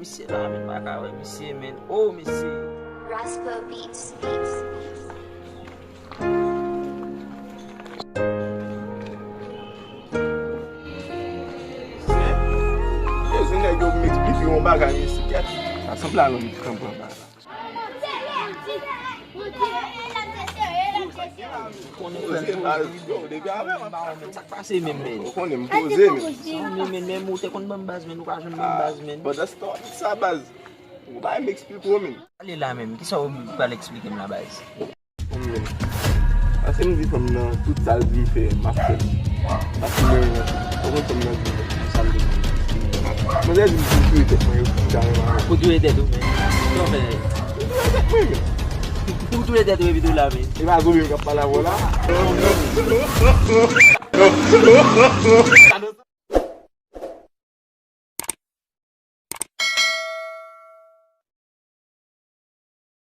misye la men, baka we misye men. Oh, misye. Raspo Beats. Yes, when I go mix pipi yon bag and you see cat. That's some plan on you come from back. But that's not sa base. Ou ba m'explique ou men. Ale la men, ki sa ou pal explike m la base? Men. Ase m di fam nan tout sal di fe master. Ase men yon. Ou kon nan di samedi. Mwen de di m pou ete mwen yo carrément. Pou tou ete tou men. Non men. Pou tou ete tou e vidou la men. E va go yon kap pala vola.